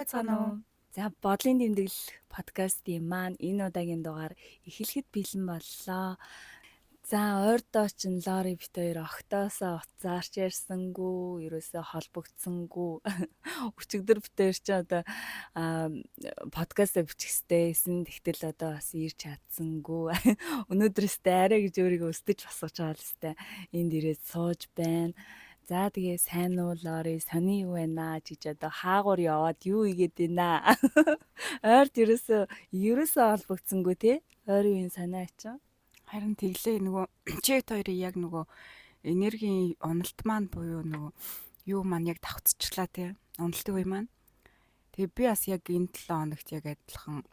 Байцгаана уу? За бодлын тэмдэглэл подкастын маань энэ удаагийн дугаар эхлэхэд бэлэн боллоо. За ойрдоо ч Лори бит хоёр октоосоо уцаарч ярьсангүй, ерөөсөө холбогдсангүй. Өчигдөр бит хоёр ч одоо подкастаа бичих хэвчээсэн. Тэгтэл одоо бас ирж чадсангүй. Өнөөдрөөсөө арай гэж өөрийгөө өстөж босгож байгаа л хэвчээ. Энд ирээд сууж байна. За тэгээ сайн уу Лори, сони юу байна гэж одоо хаагуур яваад юу игээд байна. Ойрд ерөөсөө холбогдсонгүй те. Ойрын үеийн санаа ачаа. Харин тэглээ нөгөө чэт хоёрын яг нөгөө энергийн уналт маань буюу нөгөө юу маань яг давхцчихлаа тий. Уналтын үе маань. Тэгээ би бас яг энэ 7 хоногт яг адилхан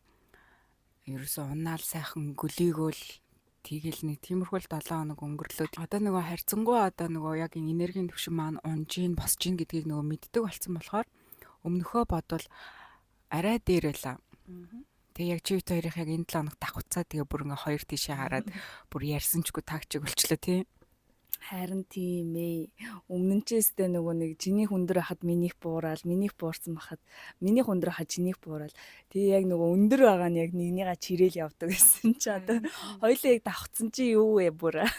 ерөөсөө унаал сайхан гөлийгөөл тэгэл нэг тиймэрхүү 7 хоног өнгөрлөөд одоо нөгөө харьцангуй одоо нөгөө яг энэ энергийн түвшин маань унжийн босжийн гэдгийг нөгөө мэддэг болсон болохоор өмнөхөө бодвол арай дээр байлаа. Тэгээ яг чивт хоёрын яг энэ 7 хоног давхцаа тэгээ бүр ингээ хоёр тишээ хараад бүр ярьсанчгүй тагчиг болчлоо тий. Харин тийм ээ. Өмнө нь ч өстэй нөгөө нэг жиних өндөр хахад минийх буураад, минийх буурсан бахад минийх өндөр хахад жиних буураад. Тэгээ яг нөгөө өндөр байгаа нь яг нэгнийгаа чирээл явдаг гэсэн чи одоо хоёулаа яг давхцсан чи юу вэ бүр.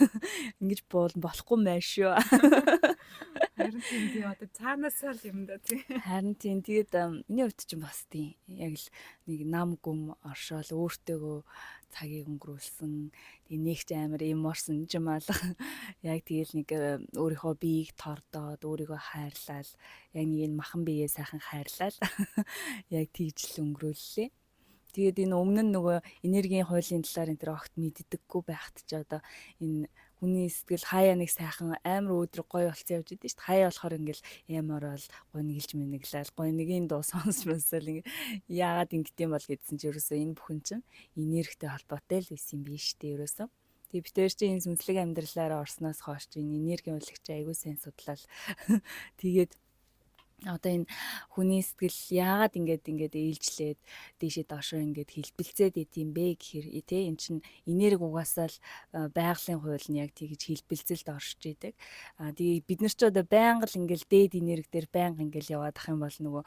Ингэж болохгүй мэн шүү. Харин тийм тий одоо цаанаасаа л юм да тий. Харин тийм тэгээд миний хувьд ч бас тийм яг л нэг нам гүм оршоол өөртөөгөө цагийг өнгөрүүлсэн. Тэгээ нэг ч амар эморсон юм алга. Яг тэгэл нэг өөрийнхөө биеийг тордоод өөрийгөө хайрлал. Яг нэг энэ махан биеэ сайхан хайрлал. Яг тэгж л өнгөрүүллээ. Тэгээд энэ өмнө нь нөгөө энергийн хуулийн талаар энэ төр огт мэддэггүй байхад ч одоо энэ хүний сэтгэл хаяа нэг сайхан амар өдрөг гоё болцсон явж идэв шүү дээ. Хаяа болохоор ингээл ямар бол гоё нэгэлж мэнэглэл гоё нэгийн дуу сонсмосол ингээ яагаад ингэдэм бол гэдсэн чи ерөөсөө энэ бүхэн чинь энергитэй холбоотой л байсан юм биш үү ерөөсөө. Тэгээ бид тэр чинь энэ сүнслэг амьдралаараа орсноос хойш энэ энергийн улагч айгүй сайн судлал. Тэгээд одоо энэ хүний сэтгэл яагаад ингээд ээлжлээд дээшээ доошоо ингээд хэлбэлцээд идэм бэ гэхээр тий эн чин энерги угаасаа л байгалийн хууль нь яг тэгж хэлбэлцэлд оршиж идэг. Тэгээ бид нар ч одоо байнга л ингээд дээд энерги дээр байнга ингээд яваад ах юм бол нөгөө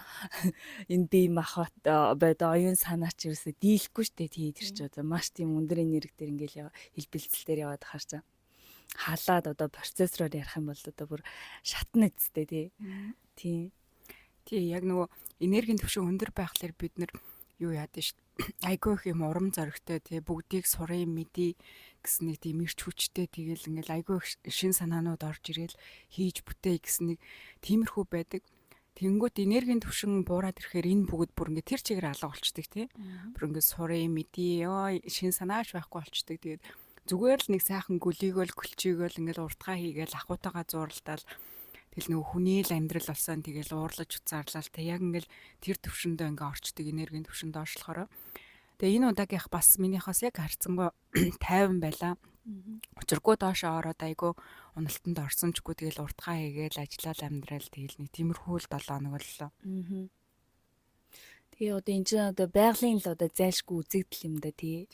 энэ бие махбат бод оюун санаа ч ерөөсө дийлэхгүй штэ тий тэр ч одоо маш тийм өндөр энерги дээр ингээд хэлбэлцэл дээр яваад ахаар чаа. Халаад одоо процессороор ярих юм бол одоо бүр шатна эцтэй тий. Тийм. Тий яг нөгөө энергийн түвшин өндөр байхлаар бид нар юу яадаг шүү дээ. Айгүй их юм урам зоригтой тий бүгдийг сурын мэдий гэсэн нэг тийм ирч хүчтэй тэгэл ингээл айгүй их шин санаанууд орж ирээл хийж бүтээ гэсэн нэг тиймэрхүү байдаг. Тэнгүүт энергийн түвшин буураад ирэхээр энэ бүгд бүр ингээ тэр чигээр алга болчдөг тий. Бүр ингээ сурын мэдий шин санааш байхгүй болчдөг. Тэгээд зүгээр л нэг сайхан гөлийгөөл гөлчийгөөл ингээл уртгаа хийгээл ахуйтайгаа зууралдаал тэгэл нөгөө хүний л амьдрал болсон тэгэл уурлаж уцаарлаа л тэг яг ингээл тэр төвшөндөө ингээ орчдөг энергийн төвшөнд оршлохороо тэгээ энэ удаагийнх бас минийхээс яг харцсангүй 50 байлаа. Учиргүй доошоо ороод айгу уналтанд орсончгүй тэгэл уртгаа хийгээл ажиллаад амьдрал тэгэл нэг тиймэрхүү л 7 хоног боллоо. Тэгээ одоо энэ чинь одоо байгалийн л одоо зайлшгүй үзэгдэл юм да тий.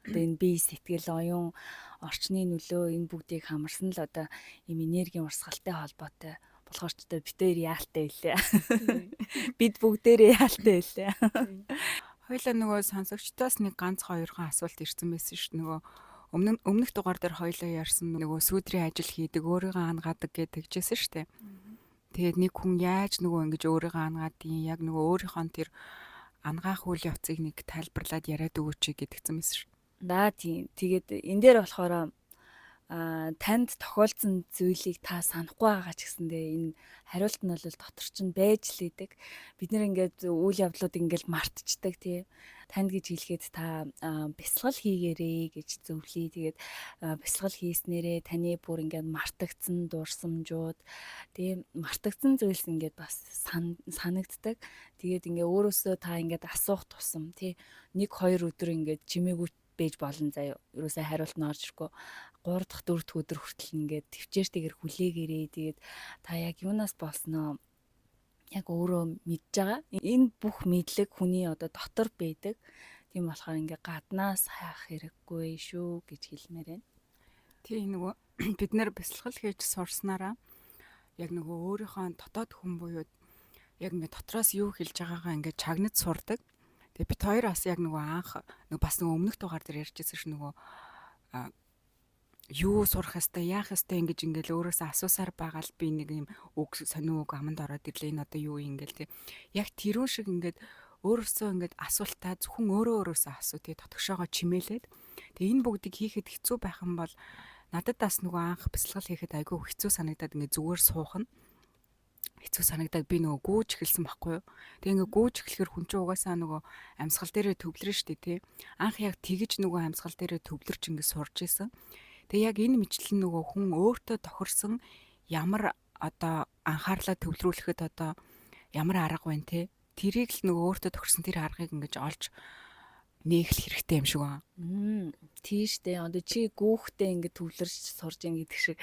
Одоо энэ бие сэтгэл оюун орчны нөлөө энэ бүгдийг хамарсан л одоо юм энергийн урсгалтай холбоотой болохоор ч одоо бид хоёр яалтай илээ. Бид бүгдээрээ яалтай илээ. Хоёлаа нөгөө сонсогчдоос нэг ганц хоёрхан асуулт ирсэн байсан шүү. Нөгөө өмнөх дугаар дээр хоёлаа ярьсан нөгөө сүүдрийн ажил хийдэг өөрийгөө ангаадаг гэж тэгжсэн шүү дээ. Тэгээд нэг хүн яаж нөгөө ингэж өөрийгөө ангаадیں۔ Яг нөгөө өөрийнхөө тэр ангаах үйл явцыг нэг тайлбарлаад яриад өгөөч гэдгцэн байсан шүү. Да тийм. Тэгээд энэ дээр болохоор танд тохиолдсон зүйлийг та санахгүй байгаа ч гэсэндээ энэ хариулт нь бол дотор чинь байж л идэг. Бид нэр ингээд үйл явдлууд ингээд мартчихдаг тий. Танд гэж хэлэхэд та бясалгал хийгээрэй гэж зөвлөе. Тэгээд бясалгал хийснээрээ таны бүр ингээд мартагдсан дурсамжууд тий мартагдсан зүйлс ингээд бас санагддаг. Тэгээд ингээд өөрөөсөө та ингээд асуух тусам тий 1-2 өдөр ингээд чимээгүй бэж болно заяа. Ерөөсөө хариулт нь орж ирэхгүй 3 дахь 4 дахь өдөр хүртэл ингээд төвчээртэйгэр хүлээгээрээ тэгээд та яг юунаас болсноо яг өөрөө мэдж байгаа. Энэ бүх мэдлэг хүний одоо дотор байдаг. Тийм болохоор ингээ гаднаас хайх хэрэггүй шүү гэж хэлмээр байна. Тийм нөгөө бид нар бясалгал хийж сурснараа яг нөгөө өөрийнхөө дотоод хүн буюу яг ингээд дотроос юу хэлж байгаагаа ингээд чагнаж сурдаг. Тэгээ бит хоёр бас яг нөгөө анх бас нөгөө өмнөх дугаар дээр ярьжсэн ш нөгөө юу сурах хэвээр яах хэвээр ингэж ингээл өөрөөсөө асуусаар байгаа л би нэг юм үг сонио үг аманд ороод ирлээ энэ одоо юу юм ингээл тий. Яг тэрүүн шиг ингээд өөрөөсөө ингээд асуултаа зөвхөн өөрөөсөө асуу тий дотгошоогоо чимээлээд тэгээ энэ бүгдийг хийхэд хэцүү байх юм бол надад бас нөгөө анх бясалгал хийхэд айгүй хэцүү санагдаад ингээд зүгээр суух нь хэцүү санагдаад би нөгөө гүүж эхэлсэн байхгүй юу. Тэгээ ингээ гүүж эхлэхээр хүн чинь угаасаа нөгөө амьсгал дээрээ төвлөрөн штэ тий. Анх яг тэгж нөгөө амьсгал дээрээ төвлөрч ингээ сурж исэн. Тэгээ яг энэ мэтлэн нөгөө хүн өөртөө тохирсон ямар одоо анхаарлаа төвлөрүүлэхэд одоо ямар арга байна те. Тэрийг л нөгөө өөртөө тохирсон тэр аргыг ингэж олж нээх хэрэгтэй юм шиг байна. Тийштэй. Одоо чи гүүхтэй ингээд төвлөрч сурж ин гэдэг шиг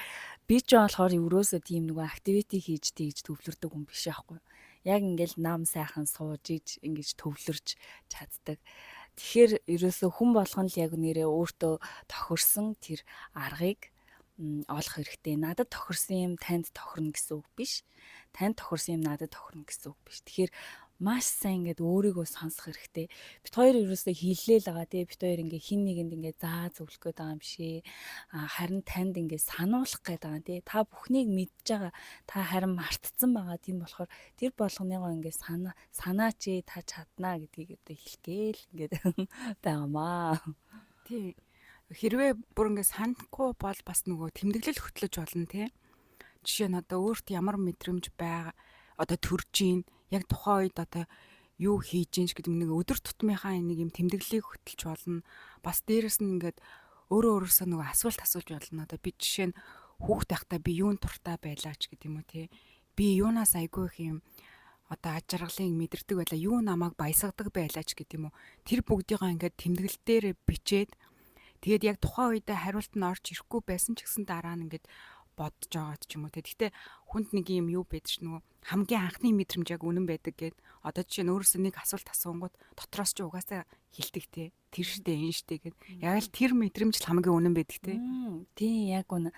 би ч болохоор өрөөсөө тийм нөгөө активити хийж тийж төвлөрдөг хүн биш аахгүй. Яг ингээд нам сайхан сууж иж ингэж төвлөрч чаддаг. Тэгэхээр ерөөсөө хүн болгон л яг нэрээ өөртөө тохирсон тэр аргыг олох хэрэгтэй. Надад тохирсон юм танд тохирно гэсэн үг биш. Танд тохирсон юм надад тохирно гэсэн үг биш. Тэгэхээр маш сайн ингээд өөрийгөө сонсох хэрэгтэй. Бид хоёр ерөөсөө хилээл байгаа тий. Бид хоёр ингээд хин нэгэнд ингээд зааж өглөх гээд байгаа юм шээ. Харин танд ингээд сануулах гээд байгаа тий. Та бүхнийг мэдж байгаа. Та харин мартцсан байгаа. Тийм болохоор тэр болгоныгоо ингээд санаач та чаднаа гэдгийг одоо хэлгээл ингээд байгаамаа. Тий. Хэрвээ бүр ингээд санахгүй бол бас нөгөө тэмдэглэл хөтлөж болно тий. Жишээ нь одоо өөрт ямар мэдрэмж байгаа одоо төрж ийн яг тухайн үед одоо юу хийж ийн гэдэг нэг өдөр тутмынхаа нэг юм тэмдэглэлийг хөтлж болно. Бас дээрэс нь ингээд өөрөөсөө нөгөө асуулт асууж болно. Одоо би жишээ нь хүүхд байхдаа би юунд туртаа байлаач гэдэг юм уу тий. Би юунаас айгүй их юм одоо аж аргалыг мэдэрдэг байлаа. Юу намайг баясгадаг байлаач гэдэг юм уу. Тэр бүгдийгөө ингээд тэмдэглэл дээр бичээд тэгээд яг тухайн үедээ хариулт нь орж ирэхгүй байсан ч гэсэн дараа нь ингээд бодож байгаа ч юм уу те. Гэхдээ хүнд нэг юм юу байдаг ш нөгөө хамгийн анхны мэдрэмж яг үнэн байдаг гэд. Одоо жишээ нь өөрөөсөө нэг асуулт асуунгууд дотроос ч угаасаа хилдэг те. Тэр штэ энэ штэ гэд. Яг л тэр мэдрэмж л хамгийн үнэн байдаг те. Тийм яг үнэ.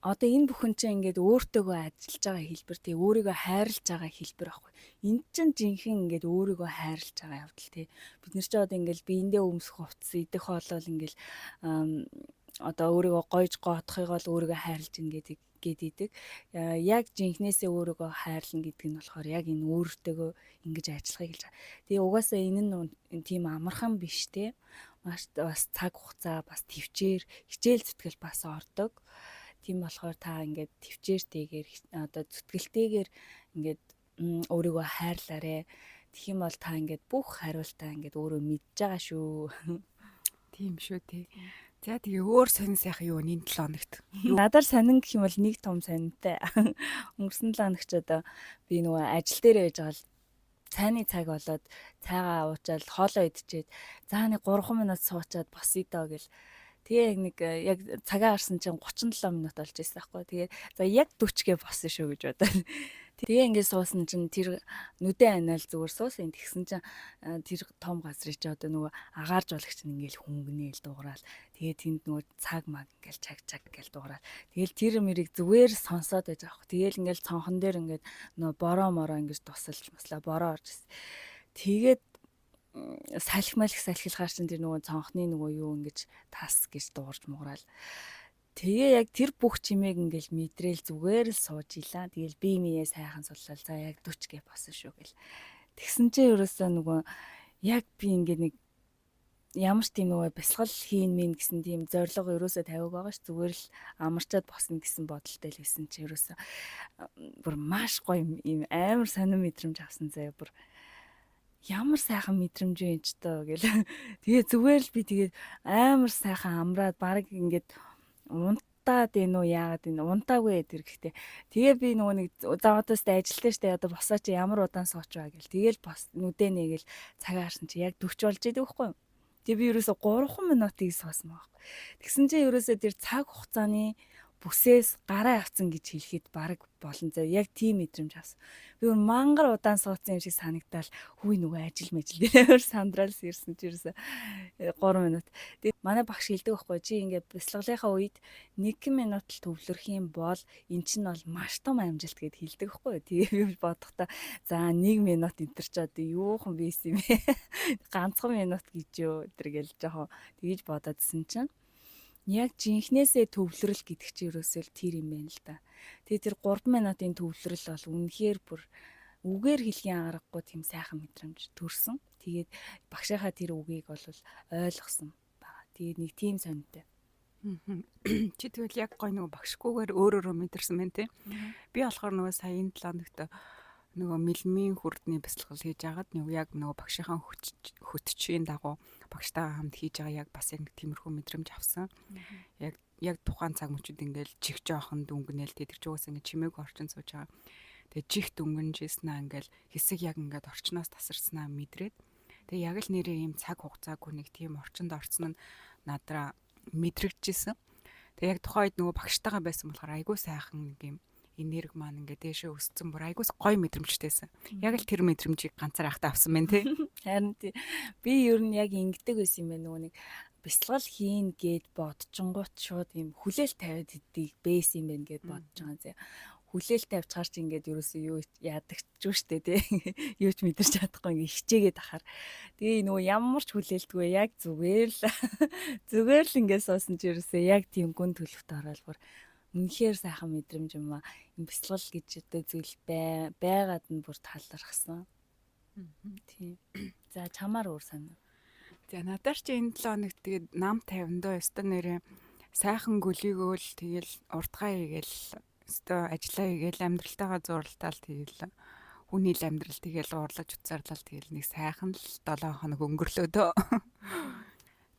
Одоо энэ бүхэн чинь ингээд өөртөөгөө ажиллаж байгаа хэлбэр тий өөрийгөө хайрлаж байгаа хэлбэр аахгүй. Энд чинь жинхэнэ ингээд өөрийгөө хайрлаж байгаа явдал тий. Бид нар ч одоо ингээд биендээ өмсөх хувцас идэх болол ингээд одоо өөрийгөө гойж гоотхыг бол өөрийгөө хайрлаж ингээд идэг. Яг жинхнээсээ өөрийгөө хайрлна гэдэг нь болохоор яг энэ өөртөөгөө ингэж ажиллахыг хэлж байгаа. Тэгээ угаасаа энэ нь тийм амархан биш те. Маш бас цаг хугацаа бас төвчээр хичээл зүтгэл бас ордог. Тийм болохоор та ингээд төвчээртэйгээр одоо зүтгэлтэйгээр ингээд өөрийгөө хайрлаарэ. Тэгэх юм бол та ингээд бүх хариултаа ингээд өөрөө мэдж байгаа шүү. Тийм шүү тий. За тэгээ өөр сонин сайхан юу энэ 7 хоногт. Надаар сонин гэх юм бол нэг том сонинтай. Өнгөрсөн 7 хоногч одоо би нөгөө ажил дээр байж байгаа л цайны цаг болоод цайгаа уучаад хоолоо идчихэд за нэг 3 минут суучаад босъё доо гэл. Тэгээ яг цагаа харсан чинь 37 минут болж ирсэн байхгүй. Тэгээ за яг 40гээ босно шүү гэж бодоод. Тэгээ ингээд суусан чинь тэр нүдэн анаал зүгээр суусан. Тэгсэн чинь тэр том газрыг чи одоо нөгөө агаарж улагч нь ингээд хөнгөнээл дуурал. Тэгээ тэнд нөгөө цаг маг ингээд чаг гээл дуурал. Тэгээл тэр мэрийг зүгээр сонсоод байж байгаа. Тэгээл ингээд цонхон дээр ингээд нөгөө бороо мороо ингээд тусалж маслаа бороо орж ирсэн. Тэгээд салхилгаар чинь тэр нөгөө цонхны нөгөө юу ингэж тас гэж дуурж муурал. Тэгээ яг тэр бүх чимээг ингээл мэдрээл зүгээр л сууж илаа. Тэгээл би минийээ сайхан суллал. За яг 40 гээ босон шүү гэл. Тэгсэн чинь ерөөсөө нөгөө яг би ингээд нэг ямар ч тийм нөгөө бясалгал хийн мэн гэсэн тийм зорилго ерөөсөө тавиаг байгаа ш. Зүгээр л амарчаад босно гэсэн бодолтой л байсан чи ерөөсөө бүр маш гоё юм амар сонир мэдрэмж авсан заяа бүр ямар сайхан мэдрэмж вэ ч тоо гэл. Тэгээ зүгээр л би тэгээд амар сайхан амраад баг ингээд унтаад энэ үү яагаад энэ унтаагүй гэдэг гэхдээ тэгээ би нөгөө нэг за одоо сте ажилтаа штэ одоо босоо чи ямар удаан суучваа гэл. Тэгээл бос нүдэ нэгээл цагаа харсан чи яг 40 болж идэг байхгүй юу. Тэгээ би ерөөсө 3 минутыг суусан байхгүй. Тэгсэн чи ерөөсө тэр цаг хугацааны бүсээс гараа авцсан гэж хэлэхэд баг болон зөө яг тийм мэдрэмж авсан. Би өөр мангар удаан суудсан юм шиг санагдал хүй нөгөө ажил мэжил дээр сандралс ирсэн чи ерөөсө 3 минут. Тэгээд манай багш хэлдэг байхгүй чи ингээд бяцлаглынхаа үед 1 минут л төвлөрөх юм бол эн чинь бол маш том амжилт гэд хэлдэг байхгүй. Тэгээ би бодохдоо за 1 минут энтер ч одоо юухан бийсэн юм бэ? Ганцхан минут гэж юу өдр гэл жоохон тэгэж бодоодсэн чинь яг жинхнээсээ төвлөрөл гэдэг чинь ерөөсөө тэр юм байна л да. Тэгээ тэр 3 минутын төвлөрөл бол үнэхээр бүр үгээр хэлхийн аргагүй тийм сайхан мэдрэмж төрсөн. Тэгээд багшийнхаа тэр үгийг бол ойлгосон байгаа. Тэгээд нэг тийм сонирхтой. Чи тэгвэл яг гой нөгөө багшгүйгээр өөрөөрөө мэдэрсэн байна те. Би болохоор нөгөө саяын 7 хоногт нөгөө мэлмийн хүрдний бяцлал хийж агаад яг нөгөө багшийнхаа хөтчийн дагуу багштайгаа хамт хийж байгаа яг бас яг тиймэрхүү мэдрэмж авсан. Яг тухайн цаг мөчид ингээл чих жоохон дүнгнээл тэр ч уус ингээд чимээг орчин сууж байгаа. Тэгээ чих дүнгэнжсэн ингээл хэсэг яг ингээд орчноос тасарснаа мэдрээд тэгээ яг л нэрээ ийм цаг хугацаагүй нэг тийм орчинд орсон нь надраа мэдрэгдчихсэн. Тэгээ яг тухайд нөгөө багштайгаа байсан болохоор айгүй сайхан нэг юм энерги маань ингээд дээшээ өссөн бүр айгуус гоё мэдрэмжтэйсэн. Яг л тэр мэдрэмжийг ганцаар ахтаа авсан байна те. Харин би ер нь яг ингэдэг байсан юм байна нөгөө нэг бяцлал хийн гэд бодчихгоот шууд юм хүлээл тавиад идэх байсан юм байна гэд бодож байгаа зэ. Хүлээл тавьчихаар чи ингээд ерөөсөө юу яадаг ч штэ те. Юу ч мэдэрч чадахгүй ингээд хичээгээд ахаар. Тэгээ нөгөө ямар ч хүлээлтгүй яг зүгээр л ингээд суусан чи ерөөсөө яг тийм гүн төлөвт оролбор үнэхээр сайхан мэдрэмж юм аа. Им бяцлал гэж өдөө зүйл байгаад нь бүр талархсан. Тийм. За чамаар өөр санаа. За надаар чи энэ 7 хоногт тэгээд нам 50-доо өстө нэрээ сайхан гөлийгөөл тэгэл урдгаа хийгээл өстө ажиллаа хийгээл амьдралтайгаа зурлалтаал тэгэл хүний л амьдрал тэгэл уурлаж уцаарлал тэгэл нэг сайхан л 7 хоног өнгөрлөөдөө.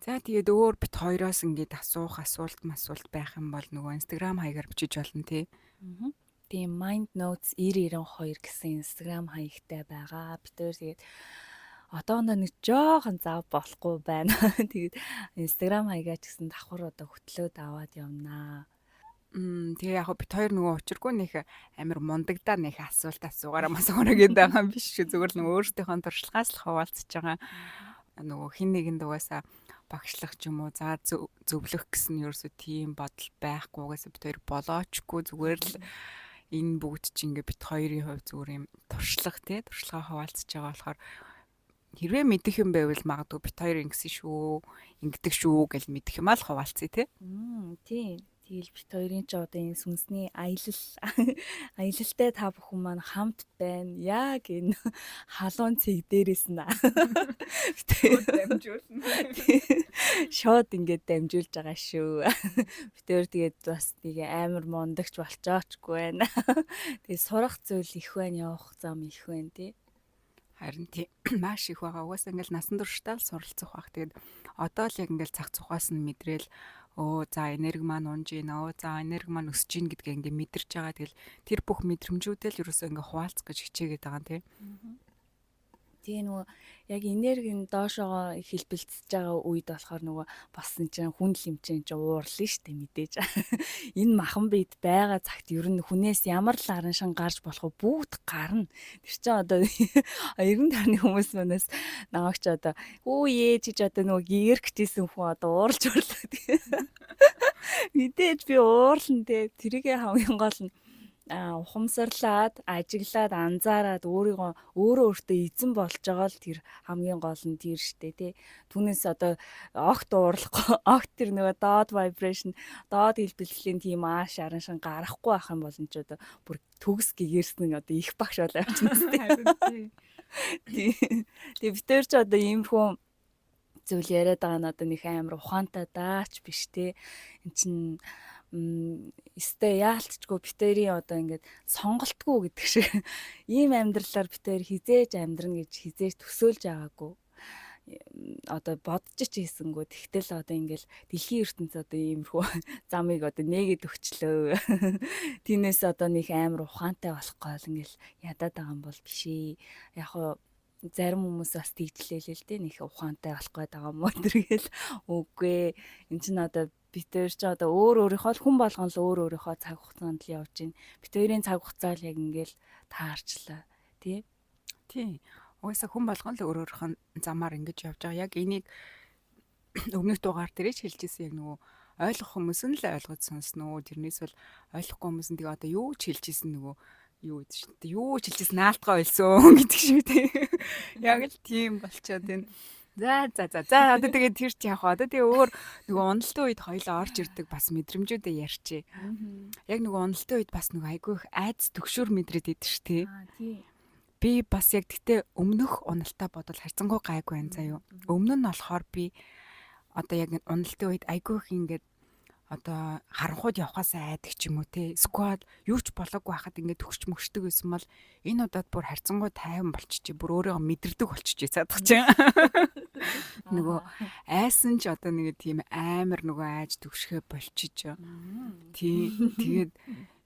За тэгээд өөр бит хоёроос ингээд асуулт байх юм бол нөгөө Instagram хаягаар бичиж болно тий. Тийм Mind Notes 9092 гэсэн Instagram хаягтай байгаа. Бид өөр тэгээд одоохондоо нэг жоохон зав болохгүй байна. Тэгээд Instagram хаягаа ч гэсэн давхар одоо хөтлөөд аваад явнаа. Тэгээ яг бит хоёр нөгөө учиргүй нэг амир мундагдаа нэг асуулт асуугаараа мас ороод байгаа юм биш шүү. Зүгээр л нөгөө өөрсдийнхөө туршлагаас л хуваалцаж байгаа. Нөгөө хин нэгэнд угаасаа багшлах ч юм уу за зөвлөх гэсэн ерөөсөө тийм бодол байхгүйгээс бит хоёр болоочгүй зүгээр л энэ бүгд чинь ингээ бит хоёрын хувь зүгээр юм туршлага хаваалцж байгаа болохоор хэрвээ мэдэх юм байвал магадгүй бит хоёр ингэсэн шүү ингэдэг шүү гэж мэдэх юм аа л хаваалцъя тий. Тийм. Тэгэл бит хоёрын ч одоо энэ сүнсний аялалтай та бүхэн маань хамт байна. Яг энэ халуун цэг дээрээс нь дамжуулна. Шууд ингээд дамжуулж байгаа шүү. Бит хоёр тэгээд бас нэг амар мондагч болчоочгүй байна. Тэгээд сурах зүйл их байна, явах зам их байна тий. Харин тийм маш их байгаа. Угаасаа ингээл насан туршдаа л суралцах байх. Тэгээд одоо л яг ингээл цаг цухаас нь мэдрээл за энерги маань унж ийн за энерги маань өсөж ийн гэдгээ ингээ мэдэрч байгаа. Тэгэл тэр бүх мэдрэмжүүдэл ерөөсөө ингээ хуваалцах гэж хичээгээд байгаа юм тий. Тэгээ нөгөө яг энерги доошоо хэлбэлцэж байгаа үед болохоор нөгөө бас энэ чинь хүн лимчин чинь уурлаа штэ мэдээж. Энэ махан бид байгаа цагт ер нь хүнээс ямар л аран шин гарч болох бүгд гарна. Тэр чинь одоо 90 таны хүмүүс манаас намайг ч одоо өө чи ч одоо нөгөө гэрчсэн хүн одоо уурж урлаа. Мэдээж би уурлан тэ тэрийгээ хамгийн гол нь ухамсарлаад, ажиглаад, анзаараад өөртөө эзэн болж байгаа л тэр хамгийн гол нь тэр штэ тий. Түүнээс одоо огт уурлахгүй, огт тэр нөгөө доод vibration, доод хэлбэлтлийн тийм ааш аран шин гарахгүй байх юм бол энэ ч одоо бүр төгс гэгэрсэн одоо их багш болоо явчихна тий. Тэгээ бид тэр ч одоо иймэрхүү зүйл яриад байгаа нь одоо нэг амар ухаантай даач биш тий. Эн чин өстэй яалтчгүй битэрийн одоо ингээд сонголтгүй гэдэг шиг ийм амьдралаар битэр хизээж амьдрна гэж хизээж төсөөлж байгаагүй одоо бодож ч хийсэнгүү тэгтэл одоо ингээл дэлхийн ертөнц одоо иймэрхүү замыг одоо нээгээд өгчлөө тийнээс одоо нэг амар ухаантай болохгүй л ингээл ядаад байгаа юм бол биш ээ яг хоо зарим хүмүүс бас тэгжлээ л дээ нэг ухаантай болох гээд байгаа юм уу тэргээл үгүй эн чинь одоо бид хоёр ч одоо өөрийнхөө л хүн болгон л өөрийнхөө цаг хугацаанд л явж байна. Бид хоёрын цаг хугацаа л яг ингээл таарчлаа. Тий. Тий. Угаасаа хүн болгон л өөрөөрхөн замаар ингэж явж байгаа. Яг энийг өмнөх дугаар дээр ч хэлжсэн яг нөгөө ойлгох хүмүүс нь л ойлгож сонсноо. Тэрнээс бол ойлгохгүй хүмүүс нь тэгээ одоо юу ч хэлжсэн нөгөө юу гэдэг шүү дээ. Юу ч хэлжсэн наалтгаа ойлсон гэдэг шиг тий. Яг л тийм болчоод байна. За одоо тэгээ тэр ч яг одоо тэгээ өөр нөгөө уналтын үед хоёлоо орж ирдэг бас мэдрэмжүүдээ ярьчээ. Яг нөгөө уналтын үед бас нөгөө айгүй их айц төгшөр мэдрээд идэв ш тий. Тий. Би бас яг гэтээ өмнөх уналтаа бодвол харьцангуй гайгүй байна заа юу. Өмнө нь болохоор би одоо яг уналтын үед айгүй их ингээд одоо харанхууд явахаасаа айдаг ч юм уу те сквад юу ч болоогүй хахад ингээд төгсч мөшдөг байсан бол энэ удаад бүр харьцангуй тайван болчихжээ бүр өөрийгөө мэдэрдэг болчихжээ цаадах чинь нөгөө айсан ч одоо нэг тийм амар нөгөө айж төгшгөө болчихж тий тэгээд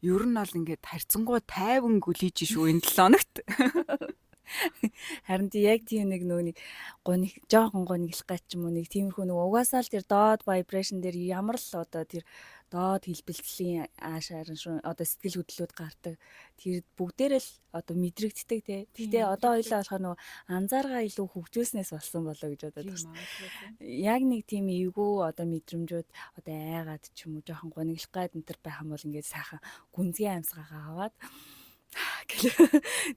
ер нь бол ингээд харьцангуй тайван гүлийж шүү энэ 7 хоногт. Харин тий яг тийм нэг нөгөө нэг гоник жоохон гониглах гэж юм уу нэг тиймэрхүү нөгөө угаасаа л тэр доод vibration дээр ямар л одоо тэр доод хэлбэлцлийн аашаар шүү одоо сэтгэл хөдлөлүүд гардаг тэр бүгдээрээ л одоо мэдрэгддэг тий. Гэхдээ одоо хоёлаа болохоор нөгөө анзааргаа илүү хөгжүүлснээс болсон болоо гэж бодоод байна. Яг нэг тийм эвгүй одоо мэдрэмжүүд одоо айгаад ч юм уу жоохон гониглах гад энэ төр байх юм бол ингээд сайхан гүнзгий амьсгаагаа аваад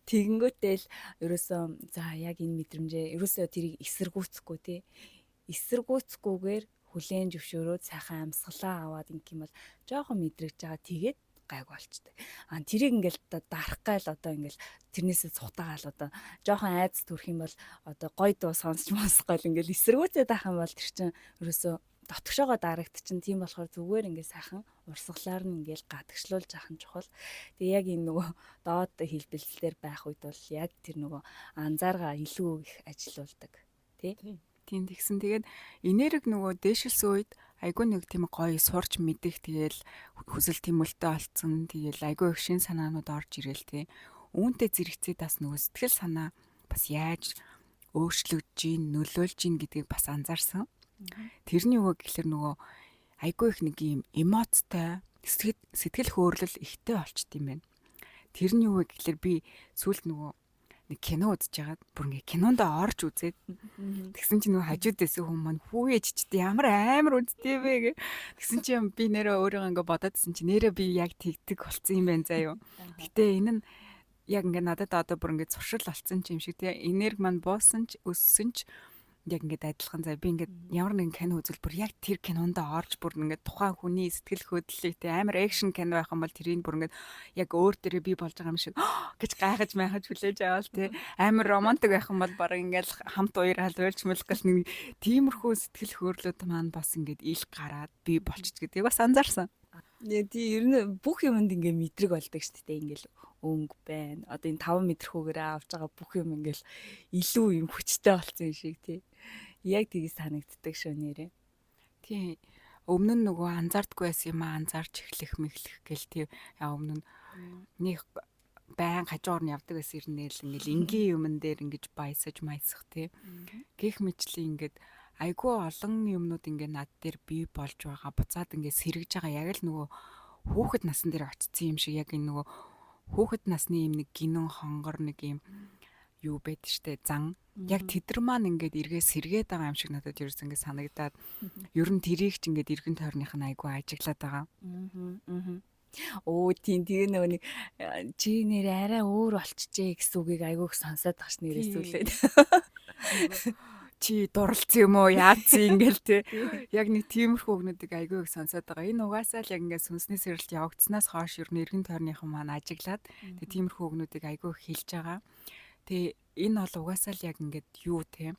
тэгэнгүүтээ л ерөөсөө за яг энэ мэдрэмжээ ерөөсөө тэрийг эсэргүүцэхгүй тий эсэргүүцэхгүйгээр хүлээн зөвшөөрөөд сайхан амьсгалаа аваад ингэх юм бол жоохон мэдрэгж байгаа тэгээд гайг болчтой. Тэрийг ингээл дарах гайл одоо ингээл тэрнээсээ цухтаагаал одоо жоохон айц төрөх юм бол одоо гой дуу сонсч мосгойл ингээл эсэргүүцээд байх юм бол тэр чинь ерөөсөө дотгошоогоо дарагдчихын тийм болохоор зүгээр ингээ сайхан урсгалаар нь ингээл гадагшлуулж ахын чухал. Тэгээ яг энэ нөгөө доод хэлбэлцлэр байх үед бол яг тэр нөгөө анзааргаа илүү их ажилуулдаг. Тий? Тийм тэгсэн. Тэгээд энерги нөгөө дээшилсэн үед айгүй нэг тийм гоё сурч мэдэх тэгээл хүсэл тэмүүлтэ олцсон. Тэгээл айгүй их шин санаанууд орж ирэл тий. Үүнтэй зэрэгцээд бас нөгөө сэтгэл санаа бас яаж өөрчлөгдөж гин нөлөөлж гин гэдгийг бас анзаарсан. Тэрний үг гэхэлэр нөгөө айгүй их нэг юм эмоцтой сэтгэл хөдлөл ихтэй болчт юм байна. Тэрний үг гэхэлэр би сүүлд нөгөө нэг кино үзэж байгаад бүр ингээ кинонд орж үзээд тэгсэн чинь нөгөө хажууд дэсэн хүмүүс маань хүүээж ч ямар амар үзтээ бэ гэ. Тэгсэн чинь би нэрээ өөрийгөө ингээ бодоодсэн чинь нэрээ би яг тэгдэг болцсон юм байна заа юу. Гэтэ энэ нь яг ингээ надад одоо бүр ингээ зуршил олцсон юм шиг тий. Энерги маань буусан ч өссөн ч яг ингээд адилхан заа би ингээд ямар нэгэн кино үзэл бүр яг тэр кинонд орж бүр ингээд тухайн хүний сэтгэл хөдлөлийг те амар экшн кино байх юм бол тэрийг бүр ингээд яг өөр дээрээ би болж байгаа юм шиг гэж гайхаж майхаж хүлээж аваад те амар романтик байх юм бол баг ингээд хамт уяр халуулж мэлгэл нэг тиймэрхүү сэтгэл хөдлөлт маань бас ингээд ил гараад би болчих гэдгийг бас анзаарсан. Тий ер нь бүх юмд ингээ мэдрэг болдог шүү дээ ингээл өнгө байна. Одоо энэ 5 мэдрхүүгээр авч байгаа бүх юм ингээл илүү юм хүчтэй болсон юм шиг тий. Яг тгий санагддаг шүү нэрээ. Тий. Өмнө нь нөгөө анзаардгүй байсан юм анзаарч эхлэх мэхлэх гэл тий. Яа өмнө нь нэг байн хажуугаар нь явдаг байсан ирнээл ингээл энгийн юмн дээр ингэж баясаж майсах тий. Гэх мэтлийн ингээд айгүй олон юмнууд ингээ над дээр бий болж байгаа буцаад ингээ сэргэж байгаа яг л нөгөө хүүхэд насн дээр очсон юм шиг яг энэ нөгөө хүүхэд насны юм нэг гинэн хонгор нэг юм юу байд штэ зан яг тэдэр маань ингээд эргээ сэргээд байгаа юм шиг надад ерөөс ингээ санагдаад ер нь тэрийг ч ингээд эргэн тойрных нь айгүй ажиглаад байгаа. Оо тийм тэгээ нөгөө нэг чи нэр арай өөр болчихжээ гэсэн үгийг айгүй их сонсоод багш нэрээс үлээд. Чи дурлцсан юм уу яатсан ингээл те яг нэг тиймэрхүү өгнүүдийг айгүй их сонсоод байгаа. Энэ угаасаа л яг ингээд сүнсний сэрэлт явагдсанаас хойш ер нь эргэн тойрныхан маань ажиглаад тэг тиймэрхүү өгнүүдийг айгүй их хэлж байгаа. Тэг энэ бол угаасаа л яг ингээд юу те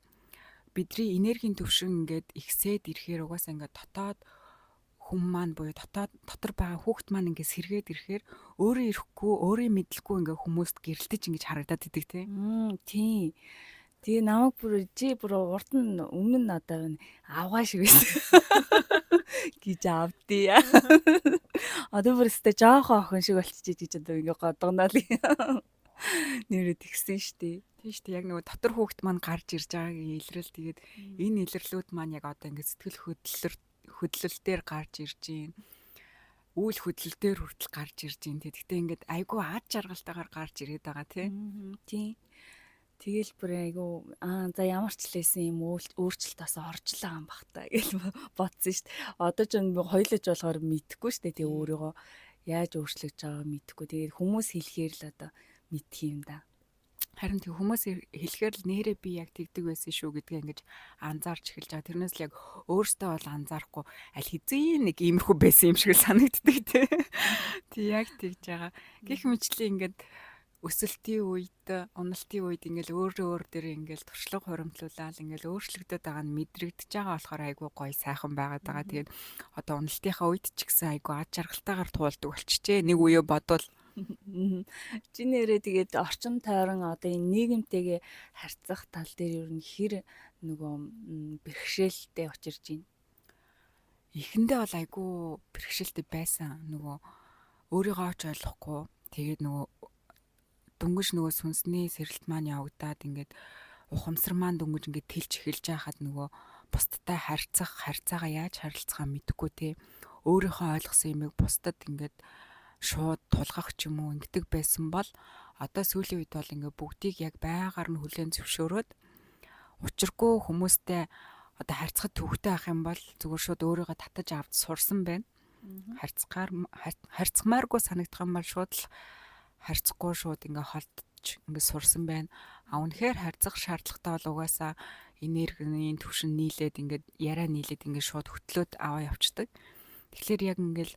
бидний энергийн төвшин ингээд ихсээд ирэхээр угаасаа ингээд дотоод хүм маань буюу дотор байгаа хүүхэд маань ингээд сэргээд ирэхээр өөрөө ирэхгүй өөрөө мэдлэхгүй ингээд хүмүүст гэрэлтэж ингэж харагдаад идэг те. Тийм. Тэгээ намайг бүр урд нь өмнө нь одоо авгаа шиг байсан гэж авдээ. Одоо бүр өстэй жоохон охин шиг болчихжээ гэж одоо ингээ годгоноо л нэрээ тэгсэн штий. Тийм штий яг нөгөө дотор хүүхэд маань гарч ирж байгаагийн илрэл тэгээд энэ илэрлүүд маань яг одоо ингээ сэтгэл хөдлөлөөр хөдлөлтөөр гарч ирж байна. Үйл хөдлөлтөөр хүртэл гарч ирж байна. Тэгэхдээ ингээд айгүй ад жаргалтайгаар гарч ирээд байгаа тий. Тийм. Тэгэл бүр айгу за ямар ч лээсэн юм өөрчлөлт бас орчлоо юм бах та гэж бодсон шүү дээ. Одоо ч хоёулж болохоор мэдэхгүй шүү дээ. Тэг өөрийгөө яаж өөрчлөж байгааг мэдэхгүй. Тэгээд хүмүүс хэлэхээр л одоо мэдх юм да. Харин тэг хүмүүс хэлэхээр л нэрээ би яг тэгдэг байсан шүү гэдгээ ингэж анзаарч эхэлж байгаа. Тэрнээс л яг өөртөө бол анзаарахгүй аль хэзээ нэг иймэрхүү байсан юм шиг санагддаг тий. Тэг яг тэгж байгаа. Гэх мэтлээ ингээд өсөлтийн үед, уналтын үед ингээл өөр дээр ингээл туршлага хуримтлуулаад ингээл өөрчлөгдөд байгаа нь мэдрэгдэж байгаа болохоор айгүй гоё сайхан байгаад байгаа. Тэгээд одоо уналтынхаа үед ч гэсэн айгүй ад жаргалтайгаар туулдаг болчихжээ. Нэг үеө бодвол Чи нэрээ тэгээд орчин тойрон одоо энэ нийгэмтэйгээ харьцах тал дээр ер нь хэр нөгөө бэрхшээлтэй учирж байна. эхэндээ бол айгүй бэрхшээлтэй байсан. Нөгөө өөрийгөө ч ойлгохгүй. Тэгээд нөгөө дөнгөж нөгөө сүнсний сэрэлт маань явагдаад ингээд ухамсар маань дөнгөж ингээд тэлж эхэлж байхад нөгөө бусдтай харьцаагаа яаж харилцахаа мэдэхгүй те. Өөрийнхөө ойлгосон юмыг бусдад ингээд шууд тулгах ч юм уу ингэдэг байсан бол одоо сүүлийн үед бол ингээд бүгдийг яг байгаар нь хүлээн зөвшөөрөөд учиргүй хүмүүстэй одоо харьцахад төвхтэй ах юм бол зүгээр шууд өөрийгөө татаж авч сурсан байна. Харьцахмааргүй санагдах юм бол шууд л харьцахгүй шууд ингээ холдож ингээ сурсан байна. Үнэхээр харьцах шаардлагатай бол угаасаа энергийн түвшин нийлээд ингээ яриа нийлээд ингээ шууд хөтлөөд аваа явцдаг. Тэгэхээр яг ингээл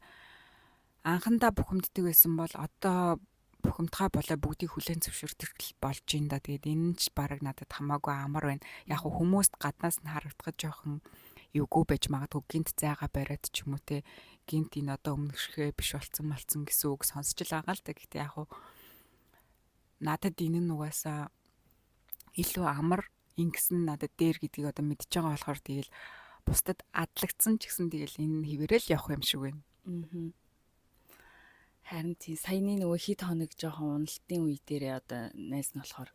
анхандаа бухимддаг байсан бол одоо бухимдгаа болоо бүгдийг хүлээн зөвшөөрдөг болж юм да. Тэгээд энэ ч баг надад хамаагүй амар байна. Яг хүмүүст гаднаас нь харагдах жоохон эвгүй байж магадгүй гинт зайгаа бариад ч юм уу те. Гинт энэ одоо өмнөх шигэ биш болцсон гэсэн үг сонсч л байгаа л да. Гэхдээ яг надад энэ нь угаасаа илүү амар ингэсэн надад дээр гэдгийг одоо мэдж байгаа болохоор тэгэл бусдад адлагдсан ч гэсэн тэгэл энэ хിവэрэл явах юм шиг байна. Харин тий саяны нөгөө хэд хоног жоохон уналтын үе дээрээ одоо найз нь болохоор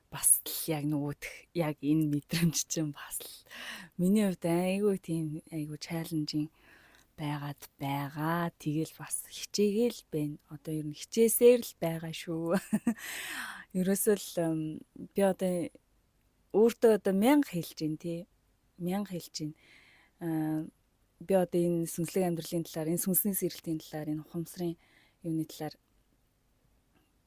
бас л яг нөгөөх яг энэ мэдрэмж чинь бас л миний хувьд айгүй тийм айгүй чаленжинг байгаад байгаа. Тэгэл бас хичээгээл байна. Одоо ер нь хичээсээр л байгаа шүү. Ерөөсөө л би одоо өөртөө одоо 1000 хэлж гин тий. 1000 хэлж гин. Би одоо энэ сүнслэг амьдралын талаар, энэ сүнсний сэрэлтийн талаар, энэ ухамсарын юуны талаар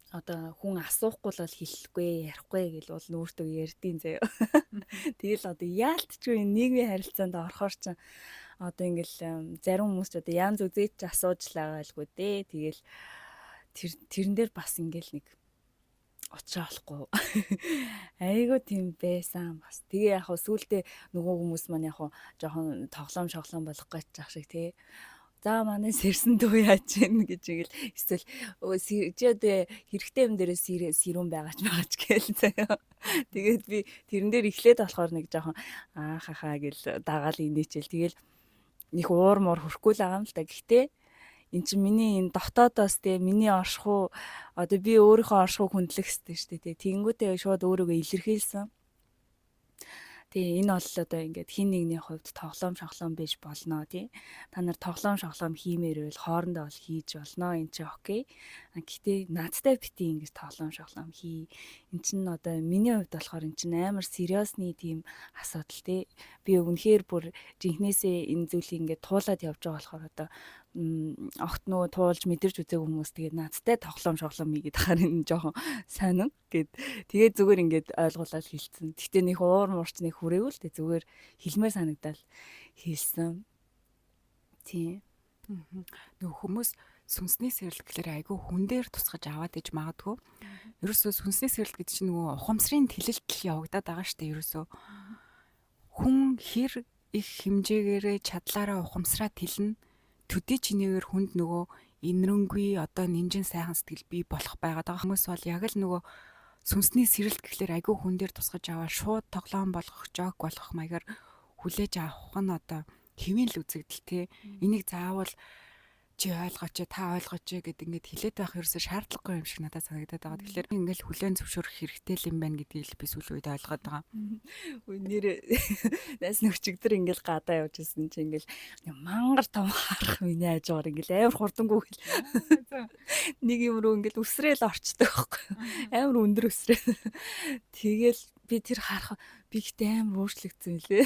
одоо хүн асуухгүй л хэлэхгүй, ярихгүй гэл бол өөртөө ярьдیں۔ Заяа. Тэгэл одоо яалтчгүй нийгмийн харилцаанд орохоор ч одоо ингээл зарим хүмүүс ч одоо янз үзээч асууж лагаалгүй дээ. Тэгэл тэрэн дээр бас ингээл нэг очоо олохгүй. Айгуу тийм байсан бас. Тэгээ яг сүүлдээ нөгөө хүмүүс маань яг жоохон тоглоом болох гэж зах шиг тий. За манай сэрсэн дөө яаж юм гэж игэл эсвэл чи одоо хэрэгтэй юм дээрээ сэрүүн байгаач гээл заяа. Тэгээд би тэрэн дээр эхлээд болохоор нэг жоохон хахаа гэл дагаал инээчээл тэгэл нэг уур муур хөрөхгүй л байгаа юм л да. Гэхдээ эн чинь миний энэ дотоодоос те миний оршихуу одоо би өөрийнхөө оршихуг хүндлэх хэрэгтэй шүү дээ. Тэгэнгүүтээ шууд өөрийгөө илэрхийлсэн. Тэгээ энэ бол одоо ингээд хин нэгний хувьд тоглоом шоглоом байж болно тий. Та нар тоглоом шоглоом хиймээр байл хоорондоо бол хийж болно. Энд чи окей. Гэхдээ надтай бити ингэж тоглоом шоглоом хий. Энд чинь одоо миний хувьд болохоор эн чинь амар сериосны тийм асуудал тий. Би үнэхээр бүр жинхнээсээ энэ зүйлийг ингээд туулаад явж байгаа болохоор одоо огт нөгөө туулж мэдэрч үзээгүй хүмүүс тэгээд надтай тоглоом шоглоом хийгээд хахаар энэ жоохон сонин гэд тэгээд зүгээр ингээд ойлгуулаад хэлсэн. Гэхдээ нэг уур муурч нэг хүрээгүй л дээ зүгээр хэлмээр санагдал хэлсэн. Тийм. Нөгөө хүмүүс сүнсний сэрэлт гэхээр айгүй хүн дээр тусгаж аваад иж магадгүй. Ерөөсөө сүнсний сэрэлт гэдэг чинь нөгөө ухамсарын тэлэлт явагдаад байгаа шүү дээ. Ерөөсөө хүн хэр их хэмжээгээрээ чадлаараа ухамсараа тэлнэ. Төдий чинээгээр хүнд нөгөө инрэнгүй одоо нинжин сайхан сэтгэл бий болох байгаад байгаа хүмүүс бол яг л нөгөө сүнсний сэрэлт гэхлээр айгүй хүн дээр тусгаж аваад шууд тоглоом болгох, жок болгох маягаар хүлээж авах нь одоо хэвэн л үзэгдэл те. Энийг заавал чи ойлгооч та ойлгооч гэд ингээд хэлээд байх ерөөсөө шаардлагагүй юм шиг надад санагдаад байгаа. Тэгэхээр ингээд хүлээн зөвшөөрөх хэрэгтэй л юм байна гэдгийг би сүүл үед ойлгоод байгаа. Үгүй нэр нас нүрчигдэр ингээл гадаа явж ирсэн чи ингээл мангар том харах миний хажуугаар ингээл амар хурдангуй нэг юм руу ингээл үсрээл орчдөг байхгүй. Амар өндөр үсрээл. Тэгэл би тэр харах би ихтэй амар өөрчлөгдсөн лээ.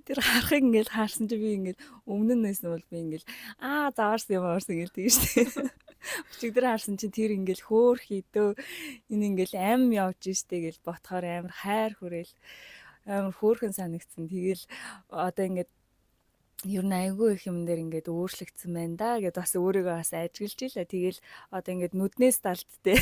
Тэр харахыг ингээл хаарсан чи би ингээл өмнө нь нэсэн бол би ингээл заваарсан юм аварсан ингээл тэгэж штэ. Өчигдөр харсан чи тэр ингээл хөөх хийдөө энэ ингээл ам явж штэ гэж ботхоор амар хайр хүрээл амар хөөхөн санагдсан. Тэгэл одоо ингээд ер нь айгүй их юм дээр ингээд өөрчлөгдсөн байна да гэд бас өөрийгөө бас ажиглаж илаа. Тэгэл одоо ингээд нүднээс талд те.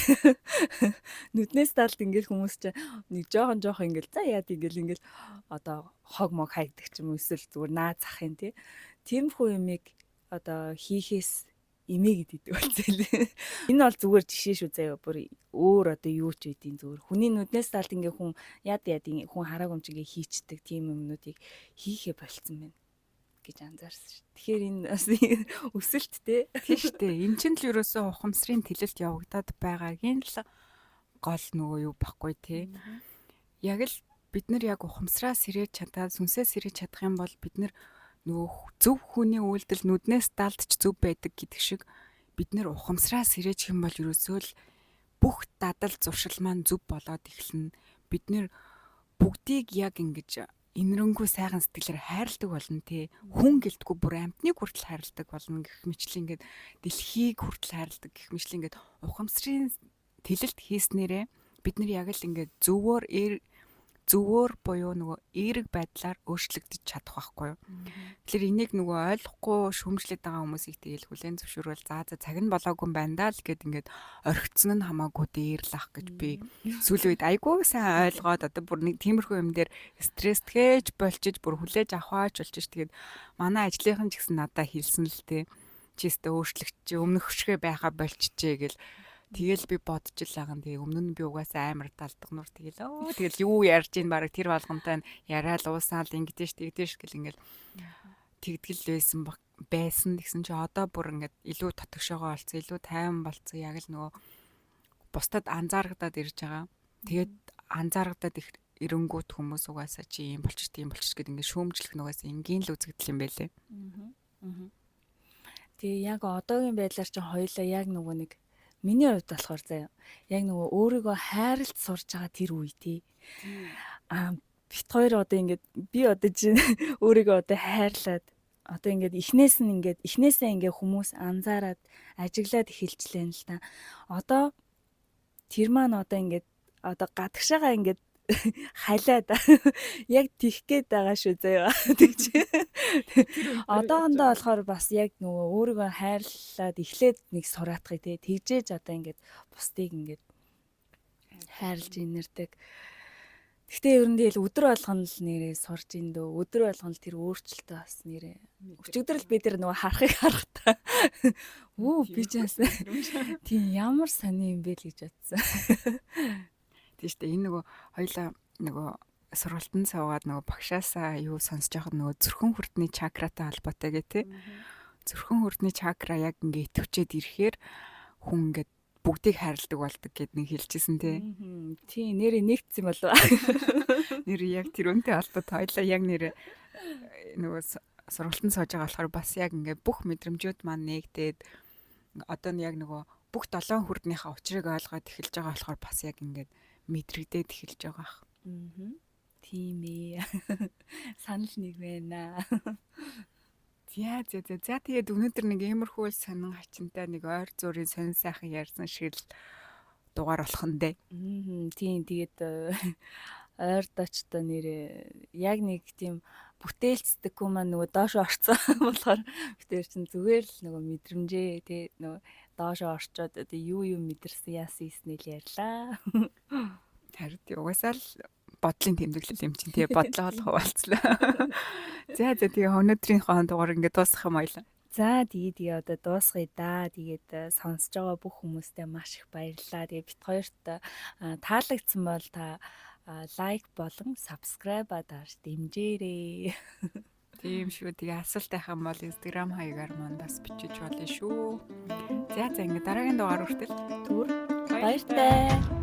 Нүднээс талд ингээд хүмүүс чинь нэг жоохон ингээд за яад ингээд одоо хог мог хайдаг ч юм уу эсвэл зүгээр наа зах юм те. Тиймэрхүү юмыг одоо хийхээс имээ гэдэг болцоо. Энэ бол зүгээр жишээ шүү заяа. Бүр өөр одоо юу ч үдийн зүгээр. Хүний нүднээс талд ингээд хүн яад хүн хараагүй юм чигээ хийчдэг тийм юмнуудыг хийхэ болцсон байна гэж анзаарсан шүү. Тэгэхээр энэ бас өсөлттэй. Тийм шүү дээ. Энд чинь л ерөөсөө ухамсарын тэлэлт явагдаад байгаагийн л гол нөгөө юу баггүй те. Яг л бид нар яг ухамсараа сэрэж чадаад сүнсээ сэрэж чадах юм бол бид нар нөгөө зөв хүний үйлдэл нүднээс далдч зөв байдаг гэдэг шиг бид нар ухамсараа сэрэж хэм бол ерөөсөө л бүх дадал зуршил маань зөв болоод эхэлнэ. Бид нар бүгдийг яг ингэж инэрэнгүй сайхан сэтгэлээр хайрладаг болно те. Хүн гэлтгүй бүр амьтныг хүртэл хайрладаг болно гэх мэтлээ ингээд дэлхийг хүртэл хайрладаг гэх мэтлээ ингээд ухамсарын тэлэлт хийснээрээ бид нар яг л ингээд зөвөр буюу нөгөө эерэг байдлаар өөрчлөгдөж чадах байхгүй юу. Тэгэхээр энийг нөгөө ойлгохгүй шүүмжлээд байгаа хүмүүсийг тэгэл хүлээн зөвшөөрвөл за цаг нь болоогүй юм байна даа л гэд ингээд орхицсон нь хамаагүй дээрлах гэж би сүүлийн үед айгүй сайн ойлгоод одоо бүр нэг тиймэрхүү юм дээр стресстгэж болчиж бүр хүлээж авахаач болчиж тэгээд манай ажлынхан ч гэсэн надад хэлсэн л тээ чи өстө өөрчлөгч өмнөх хөшгөө байхаа болчихжээ гэл. Тэгэл би бодож л байгаа юм. Тэгээ өмнө нь би угаасаа амар далдгнуур тэгэл юу ярьж ийн баг тэр болгонтой яриад уусаал ингэдэж тэгдэж гэл ингээл тэгдэл байсан гэсэн чи одоо бүр ингээд илүү татгшоогоо олцсон илүү тайван болцсон яг л нөгөө бусдад анзаарагдаад ирж байгаа. Тэгээд анзаарагдаад их эрэнгүүт хүмүүс угаасаа чи юм болчих тийм болчих гэд ингээд шүүмжлэх нугаас энгийн л үзэгдэл юм байлээ. Тэгээ яг одоогийн байдлаар чи хоёлаа яг нөгөө нэг миний хувьд болохоор заяа яг нөгөө өөрийгөө хайрлж сурж байгаа тэр үе тий. Бит хоёр одоо ингээд би одоо чи өөрийгөө одоо хайрлаад одоо ингээд эхнээсээ ингээд хүмүүс анзаараад ажиглаад эхэлжлээ л та. Одоо тэр маань одоо ингээд одоо гадагшаага ингээд халаад яг тих гээд байгаа шүү заяа. Тэгж. Одоохондоо болохоор бас яг нөгөө өөрийгөө хайрлаад эхлээд нэг сураатгыг те тэгжээж одоо ингээд бусдыг ингээд хайрлж инэрдэг. Гэхдээ ер нь тэгэл өдөр болгоно л нэрээ сурж ин дөө. Өдөр болгоно л тэр өөрчлөлтөө бас нэрээ. Өчигдөр л бид нар нөгөө харахыг харахтаа. Би ч яасан. Тийм ямар сони юм бэ л гэж бодсон. Тийм шүү дээ. Энэ нөгөө хоёлаа нөгөө сургалтанд суугаад нөгөө багшаасаа юу сонсож байхад нөгөө зүрхэн хүртний чакратай холбоотой гэх тээ. Зүрхэн хүртний чакра яг ингээ итвчээд ирэхээр хүн ингээд бүгдийг хайрладаг болдог гэд нэг хэлчихсэн тий. Тийм нэрээ нэгдсэн болов. Нэр яг тэр үнтэй холбоотой хоёлаа яг нэр нөгөө сургалтанд сууж байгаа болохоор бас яг ингээ бүх мэдрэмжүүд маань нэгдээд одоо нь яг нөгөө бүх 7 хүрднийхээ учрыг ойлгоод эхэлж байгаа болохоор бас яг ингээд мэдрэгдээд эхэлж байгаа. Тийм ээ. Санал нэг байна. За тэгээд өнөөдөр нэг иймэрхүү сонин хачинтай нэг ойр зүрийн сонин сайхан ярьсан шиг л дугаар болох нь дээ. Тийм тэгээд ойр дочтой нэрээ яг нэг тийм бүтээлцдэггүй маань нөгөө доошо орцсон болохоор битэр чинь зүгээр л нөгөө мэдрэмжээ тий нөгөө доошо орчоод одоо юу мэдэрсэн яасан ийснэл ярьлаа. Харин угаасаа л бодлын тэмдэглэл юм чинь тий бодлоо хуваалцлаа. За тэгээ өнөөдрийн дугаар ингээд дуусгах юм ойлаа. За тэгээ одоо дуусгая да. Тэгээд сонсож байгаа бүх хүмүүстээ маш их баярлалаа. Тэгээ бит хоёрт таалагдсан бол та лайк болон subscribe дарж дэмжээрэй. Тийм шүү. Тэгээ асуулт байх юм бол Instagram хаягаар маань бас бичиж болно шүү. За за ингэ дараагийн дугаар хүртэл Түр баяртай.